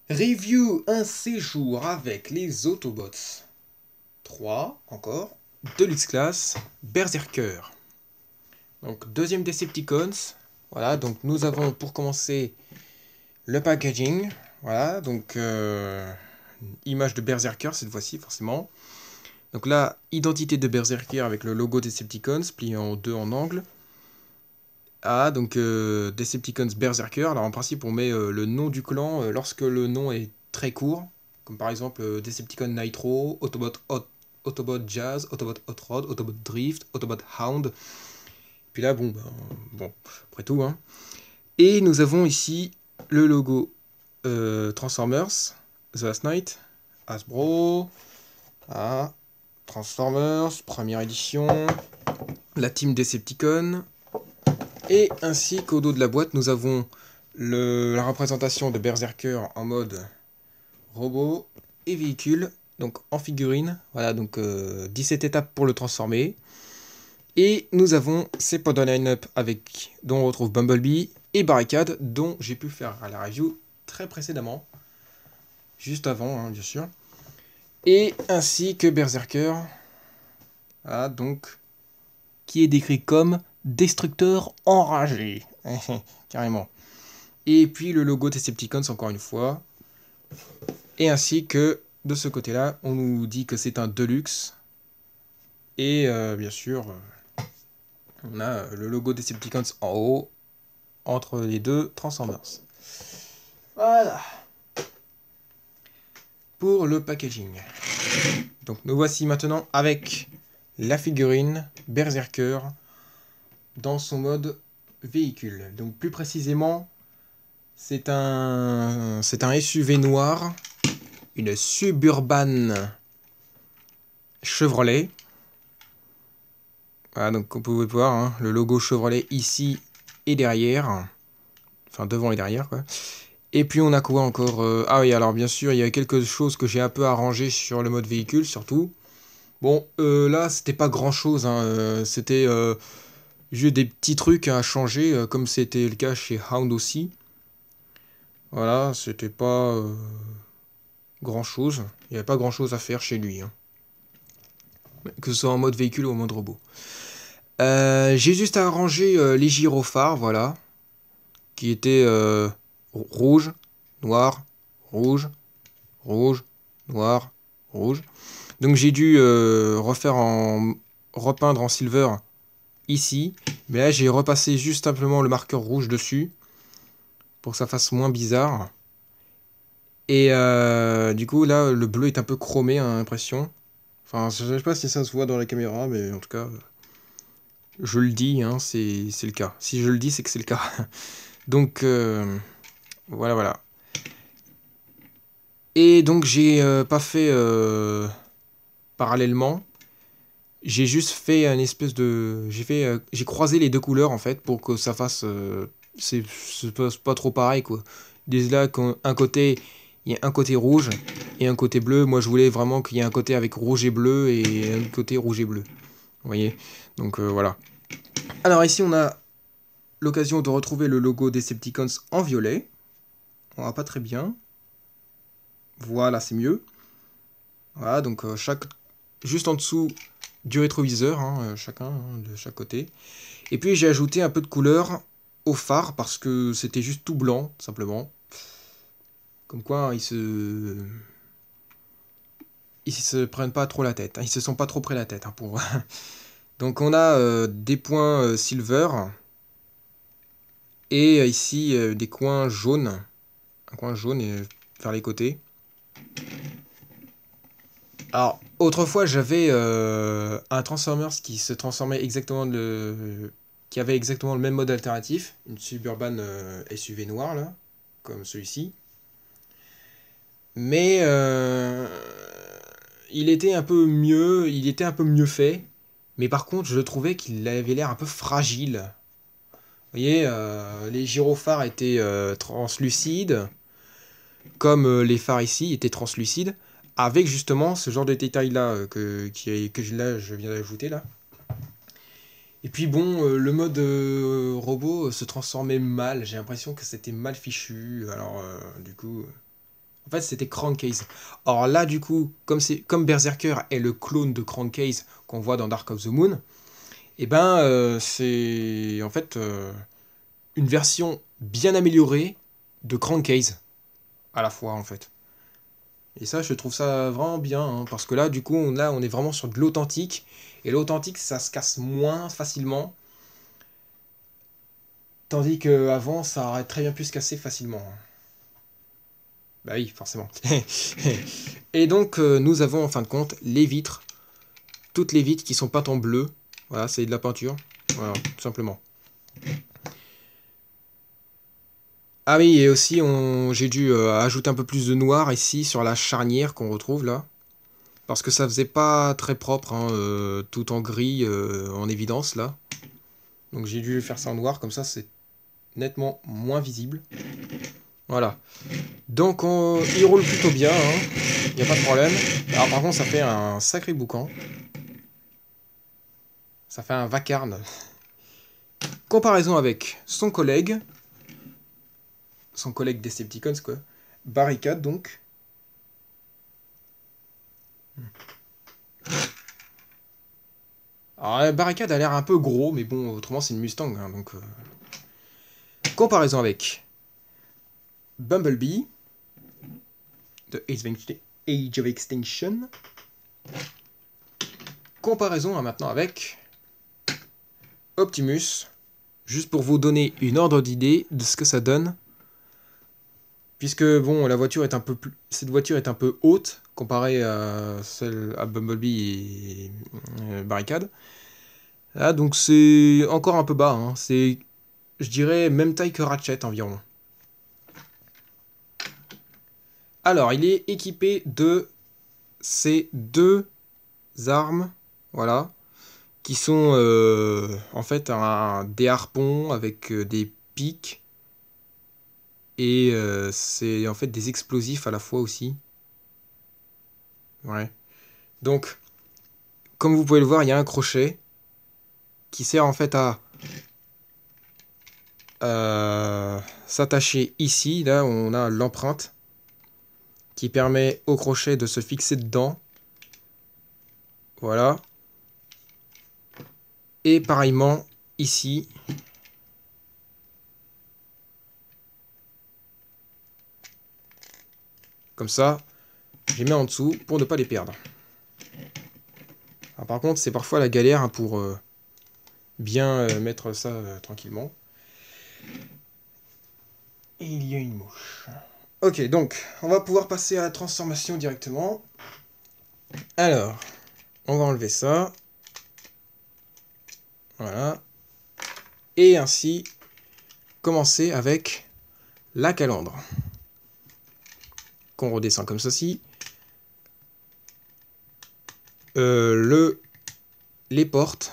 Review un séjour avec les Autobots. 3, encore. Deluxe Class, Berserker. Donc, deuxième Decepticons. Voilà, donc nous avons pour commencer le packaging. Voilà, donc image de Berserker cette fois-ci, forcément. Donc là, identité de Berserker avec le logo Decepticons, plié en deux en angle. Ah, donc Decepticons Berserker. Alors en principe, on met le nom du clan lorsque le nom est très court. Comme par exemple Decepticon Nitro, Autobot Jazz, Autobot Hot Rod, Autobot Drift, Autobot Hound. Puis là, bon, bon après tout. Hein. Et nous avons ici le logo Transformers, The Last Night, Hasbro, ah, Transformers, première édition, la team Decepticon. Et ainsi qu'au dos de la boîte, nous avons la représentation de Berserker en mode robot et véhicule, donc en figurine. Voilà, donc 17 étapes pour le transformer. Et nous avons ces pods line-up dont on retrouve Bumblebee et Barricade, dont j'ai pu faire la review très précédemment. Juste avant, hein, bien sûr. Et ainsi que Berserker, voilà, donc, qui est décrit comme destructeur enragé. Carrément. Et puis le logo Decepticons encore une fois. Et ainsi que de ce côté-là, on nous dit que c'est un Deluxe. Et bien sûr, on a le logo Decepticons en haut, entre les deux Transformers. Voilà. Pour le packaging. Donc nous voici maintenant avec la figurine Berserker dans son mode véhicule. Donc plus précisément, c'est un SUV noir, une Suburban Chevrolet. Voilà, donc comme vous pouvez voir, hein, le logo Chevrolet ici et derrière. Enfin devant et derrière quoi. Et puis on a quoi encore ah oui, alors bien sûr, il y a quelque chose que j'ai un peu arrangé sur le mode véhicule surtout. Bon, là c'était pas grand chose, hein, c'était juste des petits trucs à changer, comme c'était le cas chez Hound aussi. Voilà, c'était pas grand chose. Il n'y avait pas grand chose à faire chez lui. Hein. Que ce soit en mode véhicule ou en mode robot. J'ai juste arrangé les gyrophares, voilà. Qui étaient rouge, noir, rouge, rouge, noir, rouge. Donc j'ai dû repeindre en silver ici. Mais là j'ai repassé juste simplement le marqueur rouge dessus. Pour que ça fasse moins bizarre. Et du coup là le bleu est un peu chromé à l'impression. Enfin je sais pas si ça se voit dans la caméra. Mais en tout cas je le dis, hein, c'est le cas. Si je le dis c'est que c'est le cas. Donc voilà voilà. Et donc j'ai pas fait parallèlement. J'ai juste fait un espèce de... J'ai croisé les deux couleurs en fait pour que ça fasse... c'est pas trop pareil quoi. Dès là qu'un côté... Il y a un côté rouge et un côté bleu. Moi je voulais vraiment qu'il y ait un côté avec rouge et bleu et un côté rouge et bleu. Vous voyez. Donc voilà. Alors ici on a l'occasion de retrouver le logo Decepticons en violet. On voit pas très bien. Voilà, c'est mieux. Voilà, donc juste en dessous du rétroviseur, hein, chacun hein, de chaque côté. Et puis j'ai ajouté un peu de couleur au phare parce que c'était juste tout blanc, simplement. Comme quoi, ils se prennent pas trop la tête. Hein, ils se sont pas trop pris la tête. Hein, pour... Donc on a des points silver. Et ici des coins jaunes. Un coin jaune vers les côtés. Alors, autrefois, j'avais un Transformers qui se transformait exactement qui avait exactement le même mode alternatif, une Suburban SUV noire, là, comme celui-ci. Mais il était un peu mieux fait. Mais par contre, je trouvais qu'il avait l'air un peu fragile. Vous voyez, les gyrophares étaient translucides, comme les phares ici étaient translucides, avec justement ce genre de détail-là là, je viens d'ajouter là. Et puis bon, le mode robot se transformait mal, j'ai l'impression que c'était mal fichu, alors du coup, En fait, c'était Crankcase. Or là, du coup, comme Berserker est le clone de Crankcase qu'on voit dans Dark of the Moon, et ben c'est en fait une version bien améliorée de Crankcase à la fois en fait. Et ça, je trouve ça vraiment bien, hein, parce que là, du coup, là, on est vraiment sur de l'authentique. Et l'authentique, ça se casse moins facilement. Tandis qu'avant, ça aurait très bien pu se casser facilement. Bah oui, forcément. Et donc, nous avons en fin de compte les vitres. Toutes les vitres qui sont peintes en bleu. Voilà, c'est de la peinture. Voilà, tout simplement. Ah oui, et aussi, j'ai dû ajouter un peu plus de noir ici sur la charnière qu'on retrouve là. Parce que ça faisait pas très propre, hein, tout en gris, en évidence là. Donc j'ai dû faire ça en noir, comme ça c'est nettement moins visible. Voilà. Donc il roule plutôt bien, hein. Il n'y a pas de problème. Alors par contre ça fait un sacré boucan. Ça fait un vacarme. Comparaison avec son collègue Decepticons quoi. Barricade donc. Alors la Barricade a l'air un peu gros, mais bon, autrement c'est une Mustang, hein, donc... Comparaison avec Bumblebee, de Age of Extinction. Comparaison maintenant avec Optimus, juste pour vous donner une ordre d'idée de ce que ça donne. Puisque bon, la voiture est un peu plus, cette voiture est un peu haute comparée à celle à Bumblebee et Barricade. Là, donc c'est encore un peu bas, hein. C'est, je dirais, même taille que Ratchet environ. Alors, il est équipé de ces deux armes, voilà, qui sont en fait des harpons avec des pics et c'est en fait des explosifs à la fois aussi. Ouais. Donc, comme vous pouvez le voir, il y a un crochet qui sert en fait à s'attacher ici. Là, on a l'empreinte qui permet au crochet de se fixer dedans. Voilà. Et pareillement ici. Comme ça, je les mets en dessous pour ne pas les perdre. Alors, par contre, c'est parfois la galère, hein, pour bien mettre ça tranquillement. Et il y a une mouche. Ok, donc, on va pouvoir passer à la transformation directement. Alors, on va enlever ça. Voilà. Et ainsi, commencer avec la calandre. Qu'on redescend comme ceci. Les portes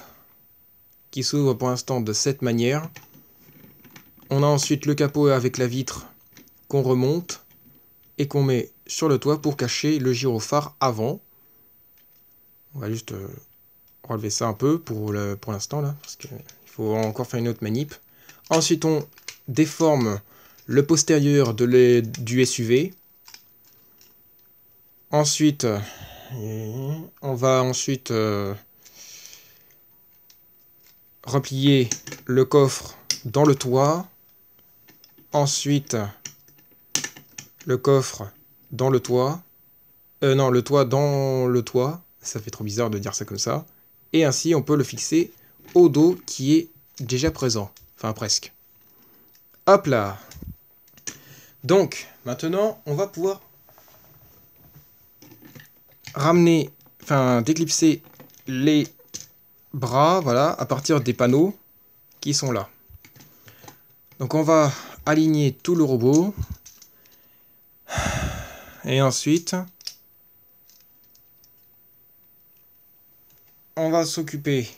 qui s'ouvrent pour l'instant de cette manière. On a ensuite le capot avec la vitre qu'on remonte et qu'on met sur le toit pour cacher le gyrophare avant. On va juste relever ça un peu pour l'instant là, parce qu'il faut encore faire une autre manip. Ensuite on déforme le postérieur du SUV. Ensuite on va ensuite replier le coffre dans le toit. Ensuite le coffre dans le toit. Non, le toit dans le toit. Ça fait trop bizarre de dire ça comme ça. Et ainsi, on peut le fixer au dos qui est déjà présent. Enfin, presque. Hop là. Donc, maintenant, on va pouvoir ramener, enfin, déclipser les bras, voilà, à partir des panneaux qui sont là. Donc, on va aligner tout le robot. Et ensuite, on va s'occuper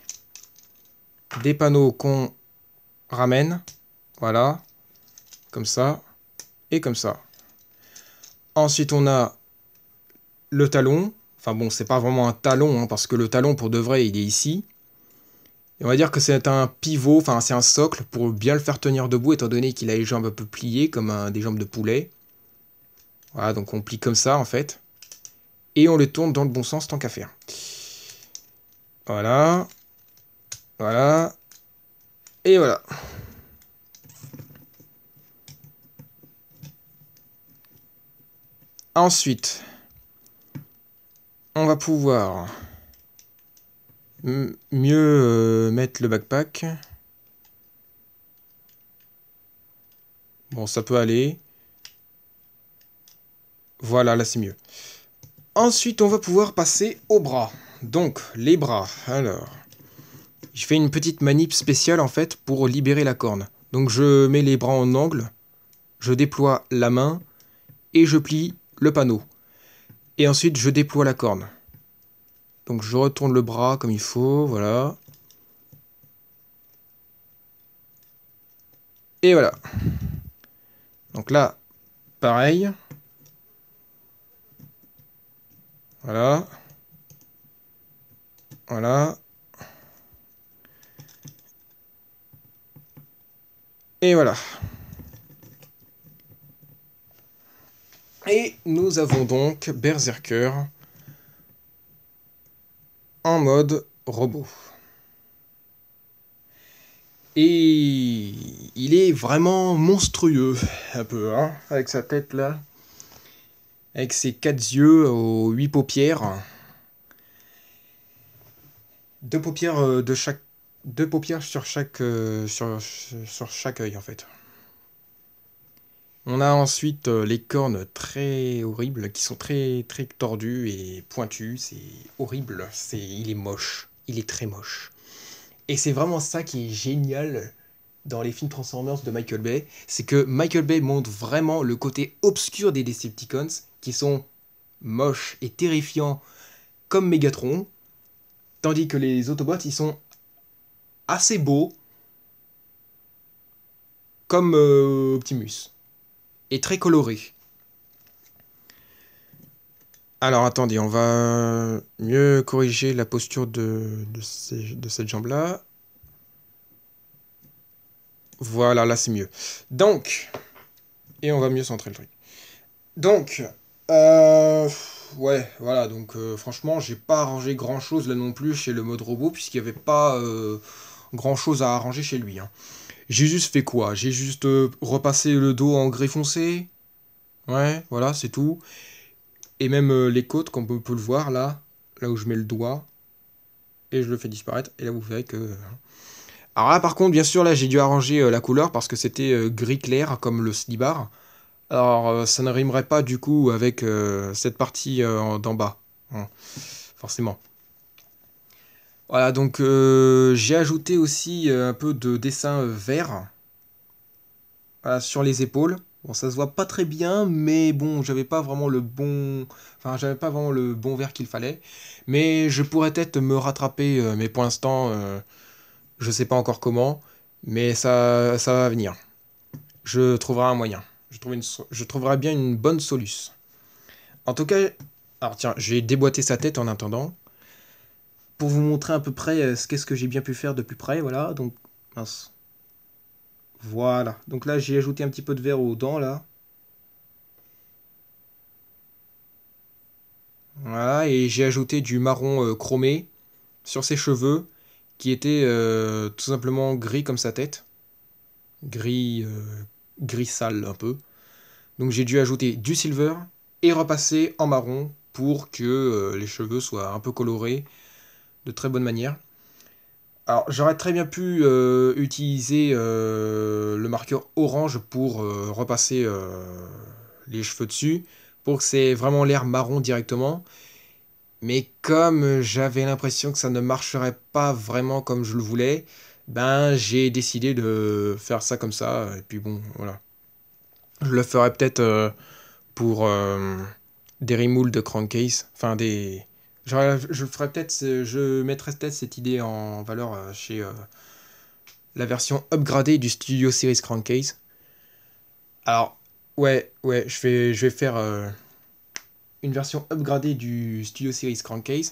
des panneaux qu'on ramène. Voilà. Comme ça. Et comme ça. Ensuite, on a le talon. Enfin bon, c'est pas vraiment un talon, hein, parce que le talon, pour de vrai, il est ici. Et on va dire que c'est un pivot, enfin c'est un socle pour bien le faire tenir debout, étant donné qu'il a les jambes un peu pliées, comme des jambes de poulet. Voilà, donc on plie comme ça en fait. Et on le tourne dans le bon sens tant qu'à faire. Voilà. Voilà. Et voilà. Ensuite, on va pouvoir mieux mettre le backpack. Bon, ça peut aller. Voilà, là c'est mieux. Ensuite, on va pouvoir passer aux bras. Donc, les bras. Alors, je fais une petite manip spéciale en fait pour libérer la corne. Donc, je mets les bras en angle, je déploie la main et je plie le panneau. Et ensuite, je déploie la corne. Donc, je retourne le bras comme il faut, voilà. Et voilà. Donc là, pareil. Voilà. Voilà. Et voilà. Et nous avons donc Berserker en mode robot. Et il est vraiment monstrueux, un peu, hein, avec sa tête là. Avec ses 4 yeux aux 8 paupières. Deux paupières de chaque. Deux paupières sur chaque, sur chaque œil en fait. On a ensuite les cornes très horribles qui sont très très tordues et pointues. C'est horrible. Il est moche. Il est très moche. Et c'est vraiment ça qui est génial dans les films Transformers de Michael Bay. C'est que Michael Bay montre vraiment le côté obscur des Decepticons qui sont moches et terrifiants comme Megatron. Tandis que les Autobots, ils sont assez beaux comme Optimus. Et très colorés. Alors attendez, on va mieux corriger la posture de cette jambe-là. Voilà, là c'est mieux. Donc, et on va mieux centrer le truc. Donc, ouais, voilà, donc franchement, j'ai pas arrangé grand-chose là non plus chez le mode robot, puisqu'il n'y avait pas grand-chose à arranger chez lui. Hein. J'ai juste fait quoi? J'ai juste repassé le dos en gris foncé. Ouais, voilà, c'est tout. Et même les côtes, comme on peut le voir là, là où je mets le doigt, et je le fais disparaître, et là vous verrez que... Alors là par contre, bien sûr, là j'ai dû arranger la couleur parce que c'était gris clair comme le slibar. Alors ça ne rimerait pas du coup avec cette partie d'en bas, hein, forcément. Voilà, donc j'ai ajouté aussi un peu de dessin vert voilà, sur les épaules. Bon, ça se voit pas très bien, mais bon, j'avais pas vraiment le bon, enfin, j'avais pas vraiment le bon vert qu'il fallait. Mais je pourrais peut-être me rattraper, mais pour l'instant, je sais pas encore comment, mais ça va venir. Je trouverai un moyen. Je trouverai bien une bonne solution. En tout cas, alors tiens, je vais déboîter sa tête en attendant. Pour vous montrer à peu près qu'est-ce que j'ai bien pu faire de plus près, voilà. Donc, mince. Voilà. Donc là, j'ai ajouté un petit peu de vert aux dents, là. Voilà, et j'ai ajouté du marron chromé sur ses cheveux, qui était tout simplement gris comme sa tête. Gris, gris sale un peu. Donc j'ai dû ajouter du silver et repasser en marron pour que les cheveux soient un peu colorés de très bonne manière. Alors j'aurais très bien pu utiliser le marqueur orange pour repasser les cheveux dessus, pour que c'est vraiment l'air marron directement. Mais comme j'avais l'impression que ça ne marcherait pas vraiment comme je le voulais, ben j'ai décidé de faire ça comme ça. Et puis bon, voilà. Je le ferai peut-être pour des remoules de crankcase. Enfin des. Je ferai peut-être. Je mettrai peut-être cette idée en valeur chez la version upgradée du Studio Series Crankcase. Alors, ouais, je vais faire une version upgradée du Studio Series Crankcase.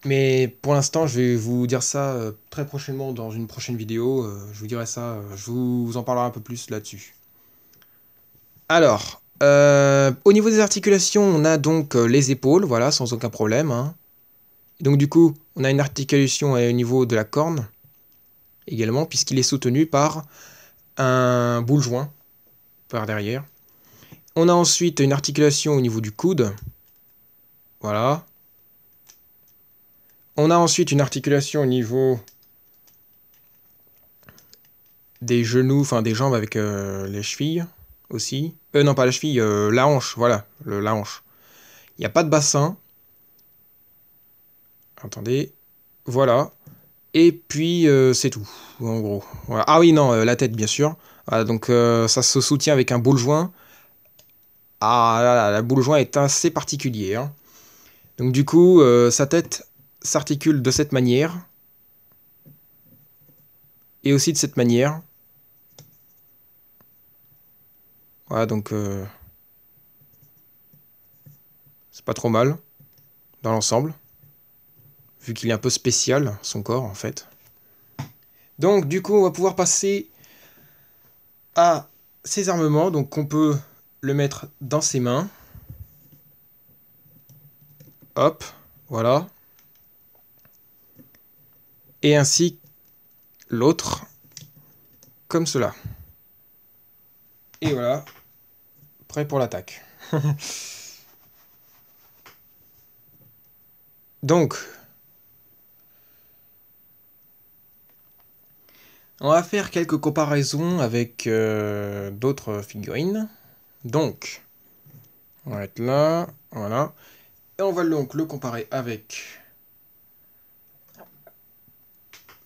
Mais pour l'instant, je vais vous dire ça très prochainement dans une prochaine vidéo. Je vous dirai ça, je vous en parlerai un peu plus là-dessus. Alors, Au niveau des articulations, on a donc les épaules, voilà, sans aucun problème, hein. Donc du coup, on a une articulation au niveau de la corne, également, puisqu'il est soutenu par un boule joint, par derrière. On a ensuite une articulation au niveau du coude, voilà. On a ensuite une articulation au niveau des genoux, enfin des jambes avec les chevilles aussi. Non, pas la cheville, la hanche, voilà, la hanche. Il n'y a pas de bassin. Attendez, voilà. Et puis c'est tout, en gros. Voilà. Ah oui, non, la tête, bien sûr. Voilà, donc ça se soutient avec un boule joint. Ah là là, la boule joint est assez particulier, hein. Donc du coup, sa tête s'articule de cette manière. Et aussi de cette manière. Voilà, donc c'est pas trop mal dans l'ensemble. Vu qu'il est un peu spécial, son corps, en fait. Donc du coup, on va pouvoir passer à ses armements. Donc on peut le mettre dans ses mains. Hop, voilà. Et ainsi l'autre, comme cela. Et voilà, prêt pour l'attaque. Donc, on va faire quelques comparaisons avec d'autres figurines. Donc, on va être là, voilà. Et on va donc le comparer avec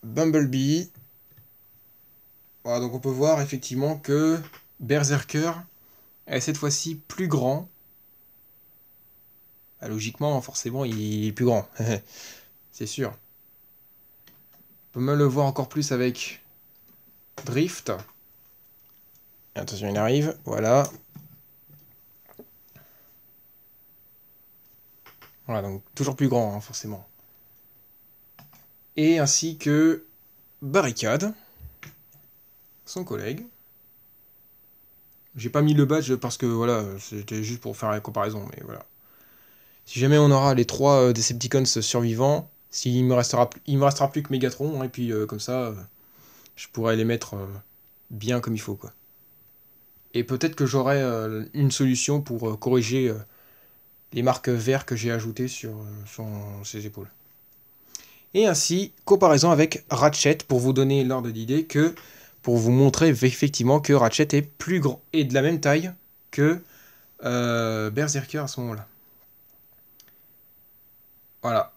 Bumblebee. Voilà, donc on peut voir effectivement que Berserker est cette fois-ci plus grand. Ah, logiquement, forcément, il est plus grand. C'est sûr. On peut même le voir encore plus avec Drift. Attention, il arrive. Voilà. Voilà, donc toujours plus grand, hein, forcément. Et ainsi que Barricade, son collègue. J'ai pas mis le badge parce que voilà, c'était juste pour faire la comparaison, mais voilà. Si jamais on aura les trois Decepticons survivants, il me restera plus que Megatron, hein, et puis comme ça, je pourrais les mettre bien comme il faut, quoi. Et peut-être que j'aurai une solution pour corriger les marques vertes que j'ai ajoutées sur ses épaules. Et ainsi, comparaison avec Ratchet, pour vous donner l'ordre d'idée que, pour vous montrer effectivement que Ratchet est plus grand et de la même taille que Berserker à ce moment-là. Voilà.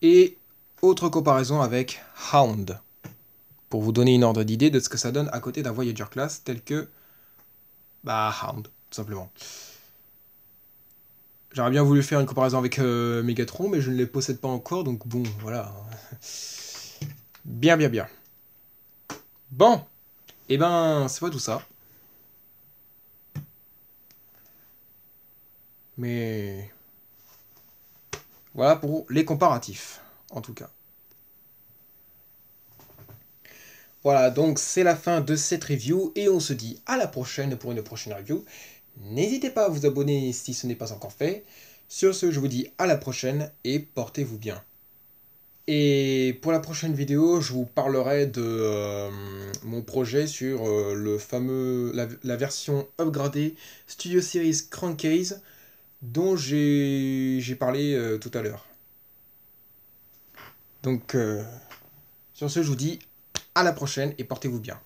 Et autre comparaison avec Hound, pour vous donner une ordre d'idée de ce que ça donne à côté d'un Voyager Class tel que Hound, tout simplement. J'aurais bien voulu faire une comparaison avec Megatron, mais je ne les possède pas encore, donc bon, voilà. Bien, bien, bien. Bon, et ben, c'est pas tout ça. Mais voilà pour les comparatifs, en tout cas. Voilà, donc c'est la fin de cette review, et on se dit à la prochaine pour une prochaine review. N'hésitez pas à vous abonner si ce n'est pas encore fait. Sur ce, je vous dis à la prochaine, et portez-vous bien. Et pour la prochaine vidéo, je vous parlerai de mon projet sur la version upgradée Studio Series Crankcase dont j'ai parlé tout à l'heure. Donc, sur ce, je vous dis à la prochaine et portez-vous bien.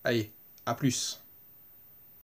Allez, à plus.